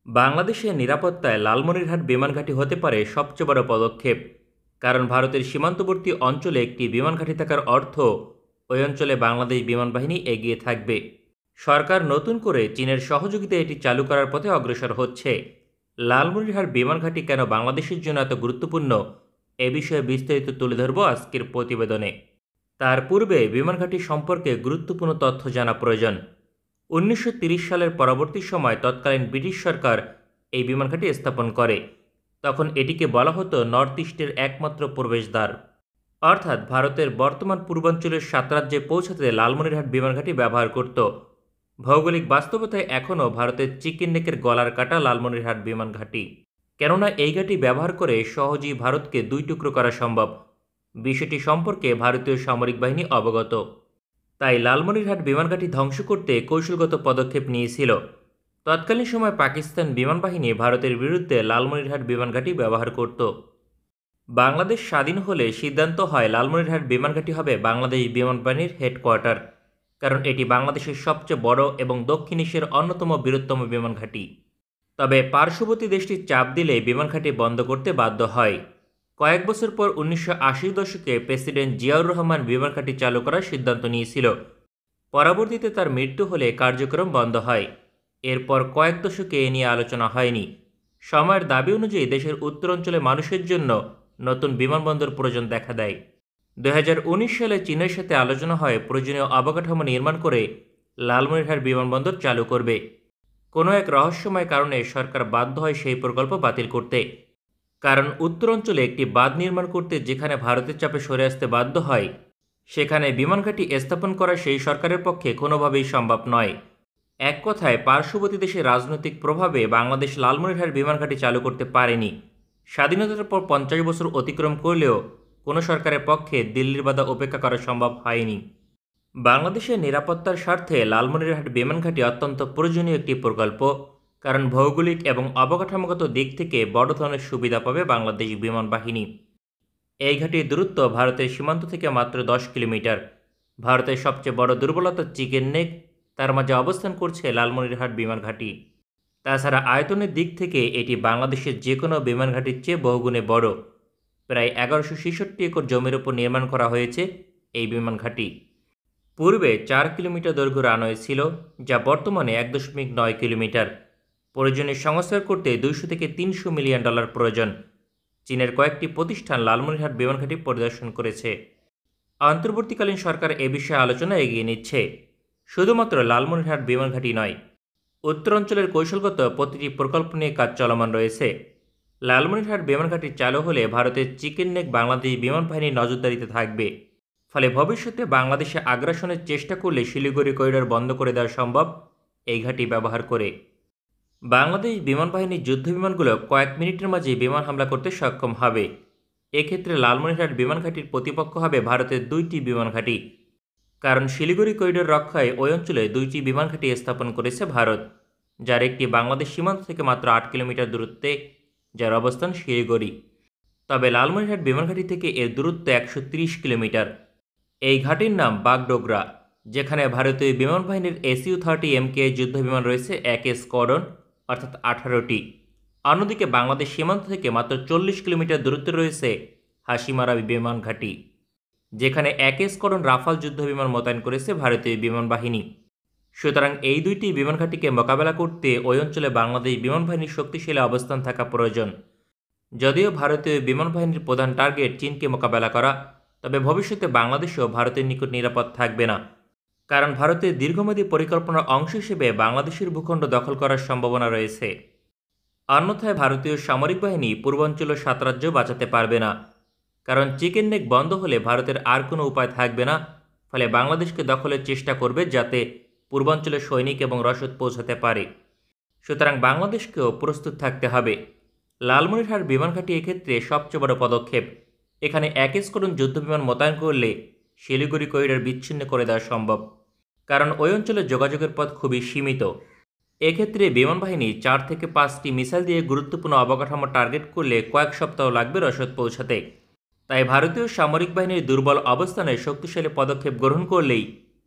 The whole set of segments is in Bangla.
বাংলাদেশের নিরাপত্তায় লালমনিরহাট বিমান ঘাঁটি হতে পারে সবচেয়ে বড় পদক্ষেপ। কারণ ভারতের সীমান্তবর্তী অঞ্চলে একটি বিমান ঘাঁটি থাকার অর্থ ওই অঞ্চলে বাংলাদেশ বিমান বাহিনী এগিয়ে থাকবে। সরকার নতুন করে চীনের সহযোগিতায় এটি চালু করার পথে অগ্রসর হচ্ছে। লালমনিরহাট বিমান ঘাঁটি কেন বাংলাদেশের জন্য এত গুরুত্বপূর্ণ, এ বিষয়ে বিস্তারিত তুলে ধরব আজকের প্রতিবেদনে। তার পূর্বে বিমান ঘাঁটি সম্পর্কে গুরুত্বপূর্ণ তথ্য জানা প্রয়োজন। 1930 সালের পরবর্তী সময় তৎকালীন ব্রিটিশ সরকার এই বিমান ঘাঁটি স্থাপন করে। তখন এটিকে বলা হতো নর্থ ইস্টের একমাত্র প্রবেশদ্বার, অর্থাৎ ভারতের বর্তমান পূর্বাঞ্চলের 7 রাজ্যে পৌঁছাতে লালমনিরহাট বিমান ঘাঁটি ব্যবহার করত। ভৌগোলিক বাস্তবতায় এখনও ভারতের চিকেন নেকের গলার কাটা লালমনিরহাট বিমান ঘাঁটি, কেননা এই ঘাঁটি ব্যবহার করে সহজেই ভারতকে দুই টুকরো করা সম্ভব। বিষয়টি সম্পর্কে ভারতীয় সামরিক বাহিনী অবগত, তাই লালমনিরহাট বিমান ঘাঁটি ধ্বংস করতে কৌশলগত পদক্ষেপ নিয়েছিল। তৎকালীন সময় পাকিস্তান বিমান বাহিনী ভারতের বিরুদ্ধে লালমনিরহাট বিমান ঘাঁটি ব্যবহার করত। বাংলাদেশ স্বাধীন হলে সিদ্ধান্ত হয় লালমনিরহাট বিমান ঘাঁটি হবে বাংলাদেশ বিমান বাহিনীর হেডকোয়ার্টার, কারণ এটি বাংলাদেশের সবচেয়ে বড় এবং দক্ষিণ এশিয়ার অন্যতম বৃহত্তম বিমান ঘাঁটি। তবে পার্শ্ববর্তী দেশটি চাপ দিলে বিমান ঘাঁটি বন্ধ করতে বাধ্য হয়। কয়েক বছর পর 1980-র দশকে প্রেসিডেন্ট জিয়াউর রহমান বিমান ঘাঁটি চালু করার সিদ্ধান্ত নিয়েছিল। পরবর্তীতে তার মৃত্যু হলে কার্যক্রম বন্ধ হয়। এরপর কয়েক দশকে এ নিয়ে আলোচনা হয়নি। সময়ের দাবি অনুযায়ী দেশের উত্তরাঞ্চলে মানুষের জন্য নতুন বিমানবন্দর প্রয়োজন দেখা দেয়। 2019 সালে চীনের সাথে আলোচনা হয় প্রয়োজনীয় অবকাঠামো নির্মাণ করে লালমনিরহাট বিমানবন্দর চালু করবে। কোনো এক রহস্যময় কারণে সরকার বাধ্য হয় সেই প্রকল্প বাতিল করতে। কারণ উত্তরাঞ্চলে একটি বাঁধ নির্মাণ করতে যেখানে ভারতের চাপে সরে আসতে বাধ্য হয়, সেখানে বিমান ঘাঁটি স্থাপন করা সেই সরকারের পক্ষে কোনোভাবেই সম্ভব নয়। এক কথায় পার্শ্ববর্তী দেশের রাজনৈতিক প্রভাবে বাংলাদেশ লালমনিরহাট বিমান ঘাঁটি চালু করতে পারেনি। স্বাধীনতার পর 50 বছর অতিক্রম করলেও কোনো সরকারের পক্ষে দিল্লির বাধা উপেক্ষা করা সম্ভব হয়নি। বাংলাদেশের নিরাপত্তার স্বার্থে লালমনিরহাট বিমান ঘাঁটি অত্যন্ত প্রয়োজনীয় একটি প্রকল্প, কারণ ভৌগোলিক এবং অবকাঠামোগত দিক থেকে বড় ধরনের সুবিধা পাবে বাংলাদেশ বিমান বাহিনী। এই ঘাঁটির দূরত্ব ভারতের সীমান্ত থেকে মাত্র 10 কিলোমিটার। ভারতের সবচেয়ে বড় দুর্বলতা চিকেন নেক, তার মাঝে অবস্থান করছে লালমনিরহাট বিমান ঘাঁটি। তাছাড়া আয়তনের দিক থেকে এটি বাংলাদেশের যে কোনো বিমান ঘাঁটির চেয়ে বহুগুণে বড়। প্রায় 1166 একর জমির উপর নির্মাণ করা হয়েছে এই বিমান ঘাঁটি। পূর্বে 4 কিলোমিটার দৈর্ঘ্য রানওয়ে ছিল, যা বর্তমানে 1.9 কিলোমিটার। প্রয়োজনীয় সংস্কার করতে 200 থেকে 300 মিলিয়ন ডলার প্রয়োজন। চীনের কয়েকটি প্রতিষ্ঠান লালমনিরহাট বিমান ঘাঁটি পরিদর্শন করেছে। অন্তর্বর্তীকালীন সরকার এ বিষয়ে আলোচনা এগিয়ে নিচ্ছে। শুধুমাত্র লালমনিরহাট বিমান ঘাঁটি নয়, উত্তরাঞ্চলের কৌশলগত প্রতিটি প্রকল্প নিয়ে কাজ চলমান রয়েছে। লালমনিরহাট বিমান ঘাঁটি চালু হলে ভারতের চিকেন নেক বাংলাদেশ বিমান বাহিনীর নজরদারিতে থাকবে। ফলে ভবিষ্যতে বাংলাদেশে আগ্রাসনের চেষ্টা করলে শিলিগুড়ি করিডোর বন্ধ করে দেওয়া সম্ভব এই ঘাঁটি ব্যবহার করে। বাংলাদেশ বিমান বাহিনীর যুদ্ধবিমানগুলো কয়েক মিনিটের মাঝে বিমান হামলা করতে সক্ষম হবে। এক্ষেত্রে লালমনিরহাট বিমান ঘাঁটির প্রতিপক্ষ হবে ভারতের 2টি বিমান ঘাঁটি, কারণ শিলিগুড়ি করিডোর রক্ষায় ওই অঞ্চলে 2টি বিমান ঘাঁটি স্থাপন করেছে ভারত, যার একটি বাংলাদেশ সীমান্ত থেকে মাত্র 8 কিলোমিটার দূরত্বে, যার অবস্থান শিলিগুড়ি। তবে লালমনিরহাট বিমান ঘাঁটি থেকে এর দূরত্ব 130 কিলোমিটার। এই ঘাঁটির নাম বাগডোগরা, যেখানে ভারতীয় বিমান বাহিনীর SU-30MK যুদ্ধবিমান রয়েছে 1 স্কোয়াড্রন, অর্থাৎ 18টি। অন্যদিকে বাংলাদেশ সীমান্ত থেকে মাত্র 40 কিলোমিটার দূরত্বে রয়েছে হাসিমারা বিমান ঘাঁটি, যেখানে 1 স্কোয়াড্রন রাফাল যুদ্ধবিমান মোতায়েন করেছে ভারতীয় বিমান বাহিনী। সুতরাং এই 2টি বিমান ঘাঁটিকে মোকাবেলা করতে ওই অঞ্চলে বাংলাদেশ বিমান বাহিনীর শক্তিশালী অবস্থান থাকা প্রয়োজন। যদিও ভারতীয় বিমান বাহিনীর প্রধান টার্গেট চীনকে মোকাবেলা করা, তবে ভবিষ্যতে বাংলাদেশও ভারতের নিকট নিরাপদ থাকবে না, কারণ ভারতের দীর্ঘমেয়াদী পরিকল্পনার অংশ হিসেবে বাংলাদেশের ভূখণ্ড দখল করার সম্ভাবনা রয়েছে। অন্যথায় ভারতীয় সামরিক বাহিনী পূর্বাঞ্চল 7 রাজ্য বাঁচাতে পারবে না, কারণ চিকেন নেক বন্ধ হলে ভারতের আর কোনো উপায় থাকবে না। ফলে বাংলাদেশকে দখলের চেষ্টা করবে, যাতে পূর্বাঞ্চলে সৈনিক এবং রসদ পৌঁছাতে পারে। সুতরাং বাংলাদেশকেও প্রস্তুত থাকতে হবে। লালমনিরহাট বিমান ঘাঁটি এক্ষেত্রে সবচেয়ে বড় পদক্ষেপ। এখানে 1 স্কোয়াড্রন যুদ্ধবিমান মোতায়েন করলে শিলিগুড়ি করিডোর বিচ্ছিন্ন করে দেওয়া সম্ভব, কারণ ওই অঞ্চলে যোগাযোগের পথ খুবই সীমিত। এক্ষেত্রে বিমান বাহিনী 4 থেকে 5টি মিসাইল দিয়ে গুরুত্বপূর্ণ অবকাঠামো টার্গেট করলে কয়েক সপ্তাহ লাগবে রসদ পৌঁছাতে। তাই ভারতীয় সামরিক বাহিনীর দুর্বল অবস্থানে শক্তিশালী পদক্ষেপ গ্রহণ করলেই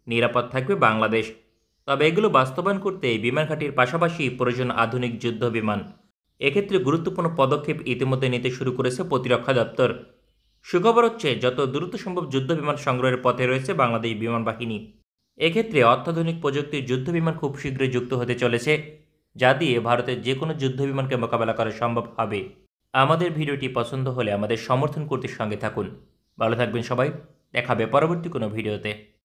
নিরাপদ থাকবে বাংলাদেশ। তবে এগুলো বাস্তবায়ন করতে এই বিমান ঘাঁটির পাশাপাশি প্রয়োজন আধুনিক যুদ্ধ বিমান। এক্ষেত্রে গুরুত্বপূর্ণ পদক্ষেপ ইতিমধ্যে নিতে শুরু করেছে প্রতিরক্ষা দপ্তর। সুখবর হচ্ছে, যত দ্রুত সম্ভব যুদ্ধ বিমান সংগ্রহের পথে রয়েছে বাংলাদেশ বিমান বাহিনী। এক্ষেত্রে অত্যাধুনিক প্রযুক্তির যুদ্ধ বিমান খুব শীঘ্রই যুক্ত হতে চলেছে, যা দিয়ে ভারতের যে কোনো যুদ্ধ বিমানকে মোকাবেলা করা সম্ভব হবে। আমাদের ভিডিওটি পছন্দ হলে আমাদের সমর্থন করতে সঙ্গে থাকুন। ভালো থাকবেন সবাই। দেখা হবে পরবর্তী কোনো ভিডিওতে।